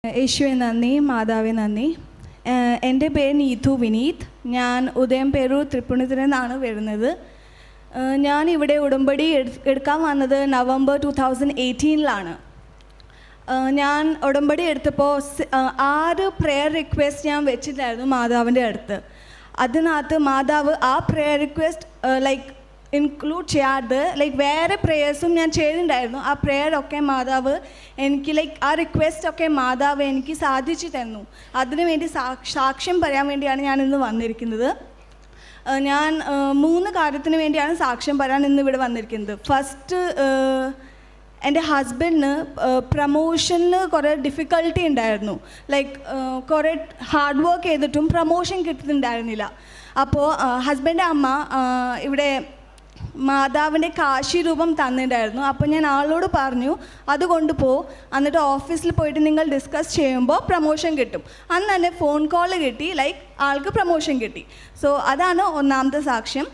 യേശുവെ നന്ദി, മാതാവേ നന്ദി. എൻ്റെ പേര് നീതു വിനീത്. ഞാൻ ഉദയംപേരൂർ തൃപ്പൂണിത്തുറയിൽ നിന്നാണ് വരുന്നത്. ഞാൻ ഇവിടെ ഉടമ്പടി എടുക്കാൻ വന്നത് നവംബർ 2018 ഞാൻ ഉടമ്പടി എടുത്തപ്പോൾ 6 പ്രെയർ റിക്വസ്റ്റ് ഞാൻ വെച്ചിട്ടായിരുന്നു മാതാവിൻ്റെ അടുത്ത്. അതിനകത്ത് മാതാവ് ആ പ്രെയർ റിക്വസ്റ്റ് ഇൻക്ലൂഡ് ചെയ്യാതെ വേറെ പ്രേയേഴ്സും ഞാൻ ചെയ്തിട്ടുണ്ടായിരുന്നു. ആ പ്രെയറൊക്കെ മാതാവ് എനിക്ക് ആ റിക്വസ്റ്റൊക്കെ മാതാവ് എനിക്ക് സാധിച്ചു തന്നു. അതിനുവേണ്ടി സാക്ഷ്യം പറയാൻ വേണ്ടിയാണ് ഞാൻ ഇന്ന് വന്നിരിക്കുന്നത്. ഞാൻ 3 കാര്യത്തിന് വേണ്ടിയാണ് സാക്ഷ്യം പറയാൻ ഇന്ന് ഇവിടെ വന്നിരിക്കുന്നത്. ഫസ്റ്റ്, എൻ്റെ ഹസ്ബൻഡിന് പ്രമോഷനിൽ കുറേ ഡിഫിക്കൽട്ടി ഉണ്ടായിരുന്നു. കുറേ ഹാർഡ് വർക്ക് ചെയ്തിട്ടും പ്രമോഷൻ കിട്ടുന്നുണ്ടായിരുന്നില്ല. അപ്പോൾ ഹസ്ബൻഡിൻ്റെ അമ്മ ഇവിടെ മാതാവിൻ്റെ കാശി രൂപം തന്നിട്ടുണ്ടായിരുന്നു. അപ്പോൾ ഞാൻ ആളോട് പറഞ്ഞു, അത് കൊണ്ടുപോ, എന്നിട്ട് ഓഫീസിൽ പോയിട്ട് നിങ്ങൾ ഡിസ്കസ് ചെയ്യുമ്പോൾ പ്രമോഷൻ കിട്ടും. അന്ന് തന്നെ ഫോൺ കോൾ കിട്ടി, ആൾക്ക് പ്രമോഷൻ കിട്ടി. സോ അതാണ് ഒന്നാമത്തെ സാക്ഷ്യം.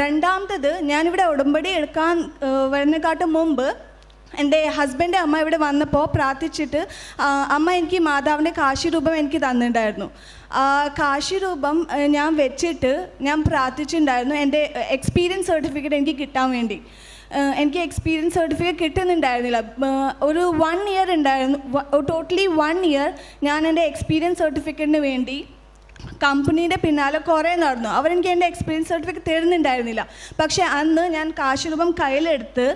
രണ്ടാമത്തേത്, ഞാനിവിടെ ഉടമ്പടി എടുക്കാൻ വരുന്നതിനെക്കാട്ടും മുമ്പ് എൻ്റെ ഹസ്ബൻഡ് അമ്മ ഇവിടെ വന്നപ്പോൾ പ്രാർത്ഥിച്ചിട്ട് അമ്മ എനിക്ക് മാതാവിൻ്റെ കാശി രൂപം എനിക്ക് തന്നിട്ടുണ്ടായിരുന്നു. കാശി രൂപം ഞാൻ വെച്ചിട്ട് ഞാൻ പ്രാർത്ഥിച്ചിട്ടുണ്ടായിരുന്നു എൻ്റെ എക്സ്പീരിയൻസ് സർട്ടിഫിക്കറ്റ് എനിക്ക് കിട്ടാൻ വേണ്ടി. എനിക്ക് എക്സ്പീരിയൻസ് സർട്ടിഫിക്കറ്റ് കിട്ടുന്നുണ്ടായിരുന്നില്ല. ഒരു 1 ഇയർ ഉണ്ടായിരുന്നു. ടോട്ടലി 1 ഇയർ ഞാൻ എൻ്റെ എക്സ്പീരിയൻസ് സർട്ടിഫിക്കറ്റിന് വേണ്ടി കമ്പനീൻ്റെ പിന്നാലെ കുറേ നടന്നു. അവരെനിക്ക് എൻ്റെ എക്സ്പീരിയൻസ് സർട്ടിഫിക്കറ്റ് തരുന്നുണ്ടായിരുന്നില്ല. പക്ഷേ അന്ന് ഞാൻ കാശി രൂപം കയ്യിലെടുത്ത്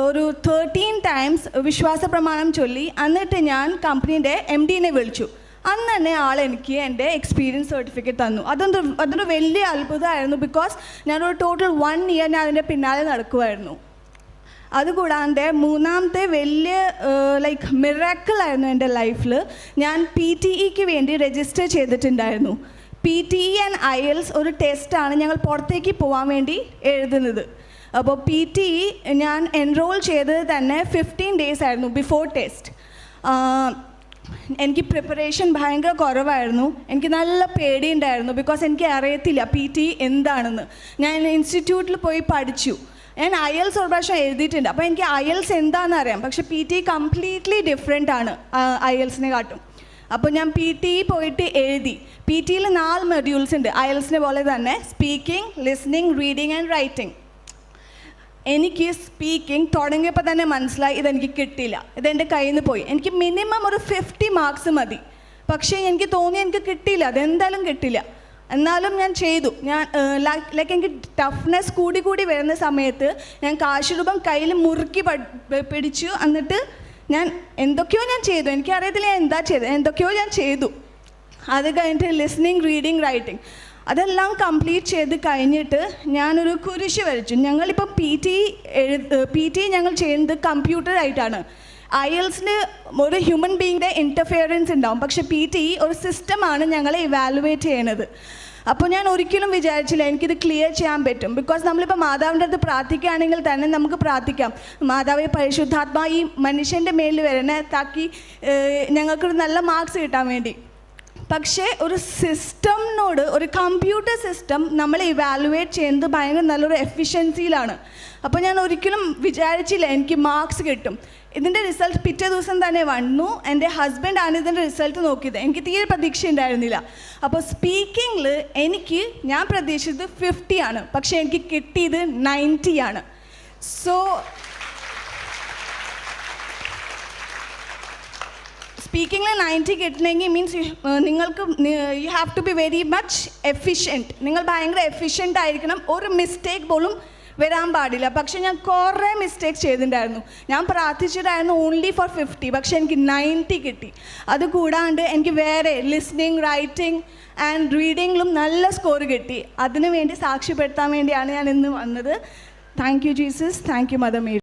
ഒരു 13 times വിശ്വാസ പ്രമാണം ചൊല്ലി. എന്നിട്ട് ഞാൻ കമ്പനീൻ്റെ MD-നെ വിളിച്ചു. അന്ന് തന്നെ ആളെനിക്ക് എൻ്റെ എക്സ്പീരിയൻസ് സർട്ടിഫിക്കറ്റ് തന്നു. അതൊരു വലിയ അത്ഭുതമായിരുന്നു. ബിക്കോസ് ഞാനൊരു ടോട്ടൽ 1 ഇയർ ഞാൻ അതിൻ്റെ പിന്നാലെ നടക്കുമായിരുന്നു. അതുകൂടാതെ മൂന്നാമത്തെ വലിയ മിറാക്കിളായിരുന്നു എൻ്റെ ലൈഫിൽ. ഞാൻ PTEക്ക് വേണ്ടി രജിസ്റ്റർ ചെയ്തിട്ടുണ്ടായിരുന്നു. PTE ആൻഡ് IELTS ഒരു ടെസ്റ്റാണ് ഞങ്ങൾ പുറത്തേക്ക് പോകാൻ വേണ്ടി എഴുതുന്നത്. അപ്പോൾ PTE ഞാൻ എൻറോൾ ചെയ്തത് തന്നെ 15 days ആയിരുന്നു ബിഫോർ ടെസ്റ്റ്. എനിക്ക് പ്രിപ്പറേഷൻ ഭയങ്കര കുറവായിരുന്നു. എനിക്ക് നല്ല പേടിയുണ്ടായിരുന്നു. ബിക്കോസ് എനിക്ക് അറിയത്തില്ല PTE എന്താണെന്ന്. ഞാൻ ഇൻസ്റ്റിറ്റ്യൂട്ടിൽ പോയി പഠിച്ചു. ഞാൻ IELTS ഒരു പ്രാവശ്യം എഴുതിയിട്ടുണ്ട്. അപ്പോൾ എനിക്ക് IELTS എന്താണെന്ന് അറിയാം. പക്ഷേ PTE കംപ്ലീറ്റ്ലി ഡിഫറെൻ്റ് ആണ് IELTSനെ കാട്ടും. അപ്പോൾ ഞാൻ PTE പോയിട്ട് എഴുതി. PTEയിൽ 4 modules ഉണ്ട്. IELTSനെ പോലെ തന്നെ speaking, listening, reading and writing. എനിക്ക് സ്പീക്കിംഗ് തുടങ്ങിയപ്പോൾ തന്നെ മനസ്സിലായി ഇതെനിക്ക് കിട്ടില്ല, ഇതെൻ്റെ കയ്യിൽ നിന്ന് പോയി. എനിക്ക് മിനിമം ഒരു 50 marks മതി. പക്ഷേ എനിക്ക് തോന്നി എനിക്ക് കിട്ടിയില്ല, അതെന്തായാലും കിട്ടില്ല. എന്നാലും ഞാൻ ചെയ്തു. ഞാൻ എനിക്ക് ടഫ്നെസ് കൂടി വരുന്ന സമയത്ത് ഞാൻ കാശി രൂപം കയ്യിൽ മുറുക്കി പിടിച്ചു. എന്നിട്ട് ഞാൻ എന്തൊക്കെയോ ഞാൻ ചെയ്തു. എനിക്കറിയത്തില്ല ഞാൻ എന്താ ചെയ്തത്, എന്തൊക്കെയോ ഞാൻ ചെയ്തു. അത് കഴിഞ്ഞിട്ട് ലിസണിങ്, റീഡിങ്, റൈറ്റിംഗ് അതെല്ലാം കംപ്ലീറ്റ് ചെയ്ത് കഴിഞ്ഞിട്ട് ഞാനൊരു കുരിശ് വരച്ചു. ഞങ്ങളിപ്പോൾ PTE ഞങ്ങൾ ചെയ്യുന്നത് കമ്പ്യൂട്ടറായിട്ടാണ്. IELTSന് ഒരു ഹ്യൂമൻ ബീയിങ്ങിൻ്റെ ഇൻ്റർഫിയറൻസ് ഉണ്ടാവും. പക്ഷേ PTE ഒരു സിസ്റ്റമാണ് ഞങ്ങളെ ഇവാലുവേറ്റ് ചെയ്യണത്. അപ്പോൾ ഞാൻ ഒരിക്കലും വിചാരിച്ചില്ല എനിക്കിത് ക്ലിയർ ചെയ്യാൻ പറ്റും. ബിക്കോസ് നമ്മളിപ്പോൾ മാതാവിൻ്റെ അടുത്ത് പ്രാർത്ഥിക്കുകയാണെങ്കിൽ തന്നെ നമുക്ക് പ്രാർത്ഥിക്കാം, മാതാവേ പരിശുദ്ധാത്മാ ഈ മനുഷ്യൻ്റെ മേലിൽ വരണേ, താക്കി ഞങ്ങൾക്കൊരു നല്ല മാർക്സ് കിട്ടാൻ വേണ്ടി. പക്ഷേ ഒരു സിസ്റ്റമിനോട്, ഒരു കമ്പ്യൂട്ടർ സിസ്റ്റം നമ്മളെ ഇവാലുവേറ്റ് ചെയ്യുന്നത് ഭയങ്കര നല്ലൊരു എഫിഷ്യൻസിയിലാണ്. അപ്പോൾ ഞാൻ ഒരിക്കലും വിചാരിച്ചില്ല എനിക്ക് മാർക്സ് കിട്ടും. ഇതിൻ്റെ റിസൾട്ട് പിറ്റേ ദിവസം തന്നെ വന്നു. എൻ്റെ ഹസ്ബൻഡാണ് ഇതിൻ്റെ റിസൾട്ട് നോക്കിയത്. എനിക്ക് തീരെ പ്രതീക്ഷ ഉണ്ടായിരുന്നില്ല. അപ്പോൾ സ്പീക്കിങ്ങിൽ ഞാൻ പ്രതീക്ഷിച്ചത് 50 ആണ്, പക്ഷേ എനിക്ക് കിട്ടിയത് 90 ആണ്. സോ സ്പീക്കിങ്ങിൽ 90 കിട്ടണമെങ്കിൽ മീൻസ് നിങ്ങൾക്ക് you have to be very much efficient. നിങ്ങൾ ഭയങ്കര എഫിഷ്യൻ്റ് ആയിരിക്കണം. ഒരു മിസ്റ്റേക്ക് പോലും വരാൻ പാടില്ല. പക്ഷേ ഞാൻ കുറേ മിസ്റ്റേക്സ് ചെയ്തിട്ടുണ്ടായിരുന്നു. ഞാൻ പ്രാർത്ഥിച്ചിട്ടായിരുന്നു ഓൺലി ഫോർ 50, പക്ഷേ എനിക്ക് 90 കിട്ടി. അതുകൂടാണ്ട് എനിക്ക് വേറെ ലിസണിങ്, റൈറ്റിംഗ് ആൻഡ് റീഡിങ്ങിലും നല്ല സ്കോർ കിട്ടി. അതിനു വേണ്ടി സാക്ഷ്യപ്പെടുത്താൻ വേണ്ടിയാണ് ഞാൻ ഇന്ന് വന്നത്. Thank you Jesus, thank you mother Mary.